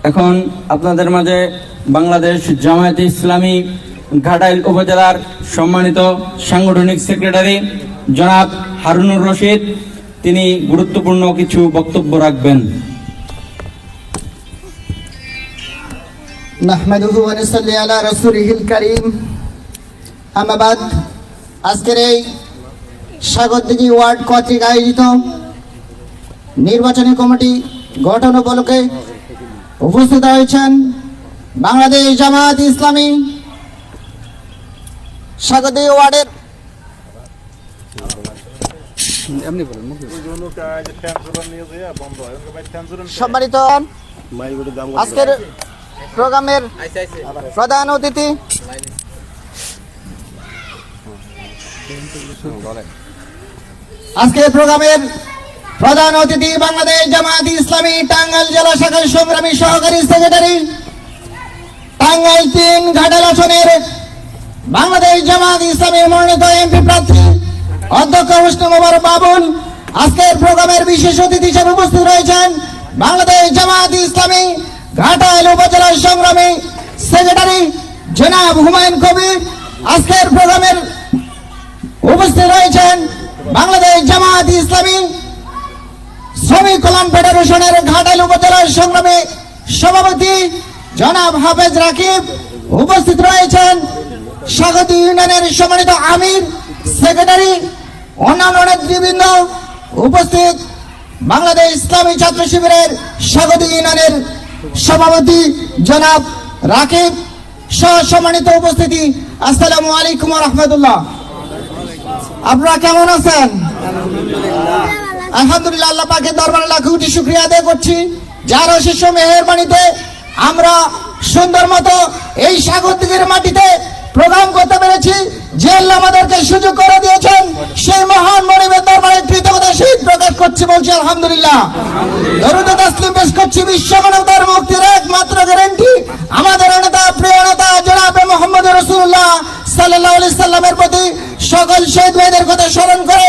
এখন আপনাদের মাঝে বাংলাদেশ জামায়াতে ইসলামী ঘাটাইল উপজেলার সম্মানিত সাংগঠনিক সেক্রেটারি জনাব হারুনুর রশিদ তিনি গুরুত্বপূর্ণ কিছু বক্তব্য রাখবেন। নাহমাদুহু ওয়া নুসাল্লি আলা রাসূলিহিল কারীম। আম্মা বাদ, আজকের এই স্বাগতদিঘি ওয়ার্ড কর্তৃক আয়োজিত নির্বাচনী কমিটি গঠন উপলক্ষে উপস্থিত হয়েছেন বাংলাদেশ জামায়াত ইসলামী স্বাগতদিঘি ওয়ার্ডের সম্মানিত আজকের প্রোগ্রামের প্রধান অতিথি বাংলাদেশ জামায়াত ইসলামী টাঙ্গাইল জেলা শাখার সংগ্রামী সহকারী সেক্রেটারি, টাঙ্গাইল ৩ ঘাটাল আসনের বাংলাদেশ জামায়াত ইসলামী মনোনীত এমপি প্রার্থী অধ্যক্ষ হোসনে মোবারক বাবুল। আজকের প্রোগ্রামের বিশেষ অতিথি হিসেবে উপস্থিত রয়েছেন বাংলাদেশ জামায়াত ইসলামী ঘাটাইল উপজেলার সংগ্রামী সেক্রেটারি জনাব হুমায়ুন কবির। আজকের প্রোগ্রামের উপস্থিত রয়েছেন বাংলাদেশ জামায়াত ইসলামী শ্রমিক কল্যাণ ফেডারেশনের ঘাটাইল উপজেলার সংগ্রামী সভাপতি জনাব হাফেজ রাকিব। উপস্থিত রয়েছেন স্বাগত ইউনিয়নের সম্মানিত আমির, সেক্রেটারি, অন্যান্য নেতৃবৃন্দ। উপস্থিত বাংলাদেশ ইসলামী ছাত্র শিবিরের স্বাগত ইউনিয়নের সভাপতি জনাব রাকিব সহ সম্মানিত উপস্থিতি, আসসালামু আলাইকুম ওয়া রাহমাতুল্লাহ। আপনারা কেমন আছেন? আলহামদুলিল্লাহ, আল্লাহ পাকের দরবারে লাখ কোটি শুকরিয়া আদায় করছি যার অশেষ মেহেরবানিতে আমরা সুন্দর মতো এই স্বাগতদিঘির মাটিতে প্রোগ্রাম করতে পেরেছি। যে আল্লাহ আমাদেরকে সুযোগ করে দিয়েছেন সেই মহান মনিবের দরবারে কৃতজ্ঞতা সহিত প্রকাশ করছি, বলছি আলহামদুলিল্লাহ। দরুদ তাসলিম পেশ করছি বিশ্ব মানবতার মুক্তির একমাত্র গ্যারান্টি আমাদের নেতা, প্রিয় নেতা জনাবে মুহাম্মদ রাসূলুল্লাহ সাল্লাল্লাহু আলাইহি সাল্লামের প্রতি সকল শহীদ ভাইদের কথা স্মরণ করে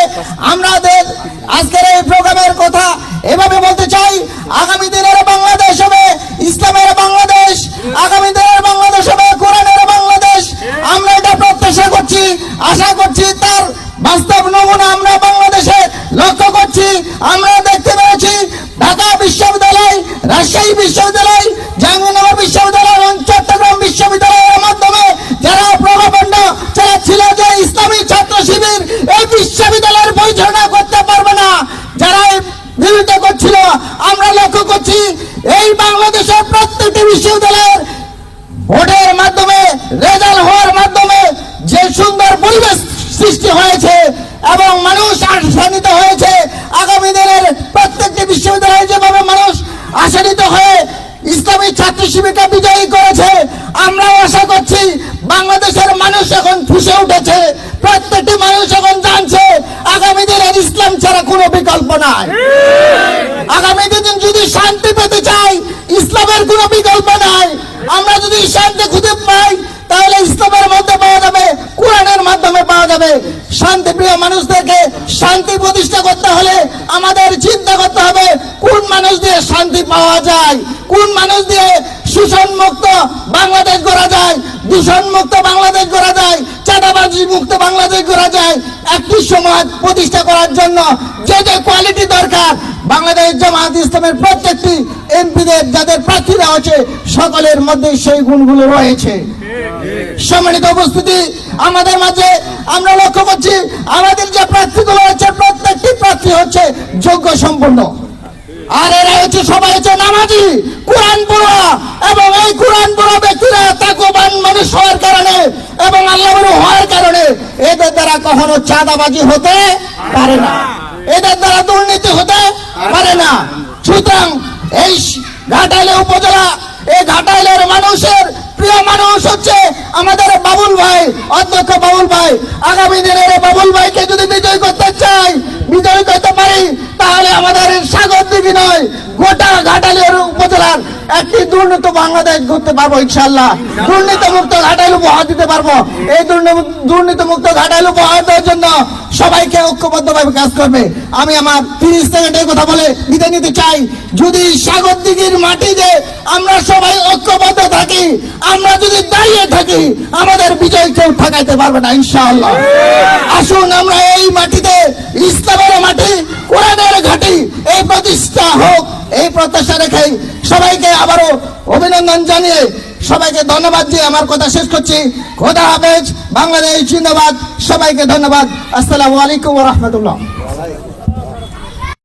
আমাদের আজকের এই প্রোগ্রামের কথা এভাবে বলতে চাই। আগামী দিনের বাংলাদেশ হবে ইসলামের বাংলাদেশ, আগামী দিনের বাংলাদেশ হবে কোরআনের বাংলাদেশ। আমরা এটা প্রত্যাশা করছি, আশা করছি তার বাস্তব নমুনা আমরা বাংলাদেশে লক্ষ্য করছি। আমরা দেখতে পেয়েছি ঢাকা বিশ্ববিদ্যালয়, রাজশাহী বিশ্ববিদ্যালয়, জাহাঙ্গীরনগর বিশ্ববিদ্যালয় এবং চট্টগ্রাম বিশ্ববিদ্যালয়ের মাধ্যমে যারা প্রভাবন্ডা চালাচ্ছিল যে ইসলামী ছাত্র শিবির এই বিশ্ববিদ্যালয়ের পরিচালনা করতে পারবে না, যারা বিরোধিতা করছিল, আমরা লক্ষ্য করছি এই বাংলাদেশের প্রত্যেকটি বিশ্ববিদ্যালয়ের ভোটের মাধ্যমে, রেজাল্ট হওয়ার মাধ্যমে যে সুন্দর পরিবেশ সৃষ্টি হয়েছে এবং মানুষ আশান্বিত হয়েছে। আগামী দিনের প্রত্যেকটি বিশ্ববিদ্যালয়ে যেভাবে মানুষ আশান্বিত হয়ে ইসলামী ছাত্র শিবিরকে বিজয়ী করেছে, আমরাও আশা করছি বাংলাদেশের মানুষ এখন ফুঁসে উঠেছে। প্রত্যেকটি মানুষ এখন জানছে আগামী দিনের ইসলাম ছাড়া কোনো বিকল্প নাই। আগামী দিন যদি শান্তি পেতে চাই ইসলামের কোনো বিকল্প নাই। আমরা যদি শান্তি খুঁজে পাই তাহলে ইসলামের মধ্যে পাওয়া যাবে, কোরআনের মাধ্যমে পাওয়া যাবে। শান্তিপ্রিয় মানুষদেরকে শান্তি প্রতিষ্ঠা করতে হলে আমাদের চিন্তা করতে হবে কোন মানুষ দিয়ে শান্তি পাওয়া যায়, কোন মানুষ দিয়ে শোষণ মুক্ত বাংলাদেশ গড়া যায়, দূষণ মুক্ত বাংলাদেশ গড়া যায়, চাঁদাবাজি মুক্ত বাংলাদেশ গড়া যায়। একটি সমাজ প্রতিষ্ঠা করার জন্য যে যে কোয়ালিটি দরকার বাংলাদেশ জামায়াত ইসলামের প্রত্যেকটি এমপিদের যাদের প্রার্থীরা আছে সকলের মধ্যে সেই গুণগুলো রয়েছে। সম্মানিত উপস্থিতি, আমাদের মাঝে আমরা লক্ষ্য করছি আমাদের যে প্রার্থীগুলো আছে প্রত্যেকটি প্রার্থী হচ্ছে যোগ্য সম্পন্ন, আর এরা হচ্ছে সবাই হচ্ছে নামাজি, কোরআন পড়া এবং এই কোরআন পড়া ব্যক্তিরা তাকওয়াবান মানুষ হওয়ার কারণে এবং আল্লাহভীরু হওয়ার কারণে এদের দ্বারা কখনো চাঁদাবাজি হতে পারে না, এদের দ্বারা দুর্নীতি হতে পারে না। সুতরাং এই ঘাটাইল উপজেলা, এই ঘাটাইলের মানুষের প্রিয় মানুষ হচ্ছে আমাদের বাবুল ভাই, অধ্যক্ষ বাবুল ভাই। আগামী দিনের বাবুল ভাইকে যদি বিজয় করতে চাই, বিজয় করতে পারি, তাহলে আমাদের স্বাগতদিঘি নয় গোটা ঘাটাইলের উপজেলার একটি দুর্নীতি বাংলাদেশ করতে পারবো ইনশাআল্লাহ। দুর্নীতি মুক্ত ঘাটাইল উপহার দিতে পারবো। এই দুর্নীতি মুক্ত ঘাটাইল উপহার দেওয়ার জন্য সবাইকে ঐক্যবদ্ধভাবে কাজ করবে। আমি আমার 30 সেকেন্ডের কথা বলে বিদায় নিতে চাই। যদি সাগরদিঘির মাটিতে আমরা সবাই ঐক্যবদ্ধ থাকি, আমরা যদি দাঁড়িয়ে থাকি, আমাদের বিজয় কেউ ঠকাইতে পারবে না ইনশাআল্লাহ। আসুন আমরা এই মাটিতে, ইসলামের মাটি, কোরআনের ঘাঁটি, এই প্রতিষ্ঠা হোক, এই প্রত্যাশা রেখে সবাইকে আবারও অভিনন্দন জানিয়ে সবাইকে ধন্যবাদ দিয়ে আমার কথা শেষ করছি। খোদা হাফেজ, বাংলাদেশ জিন্দাবাদ। সবাইকে ধন্যবাদ। আসসালামু আলাইকুম ওয়া রাহমাতুল্লাহ।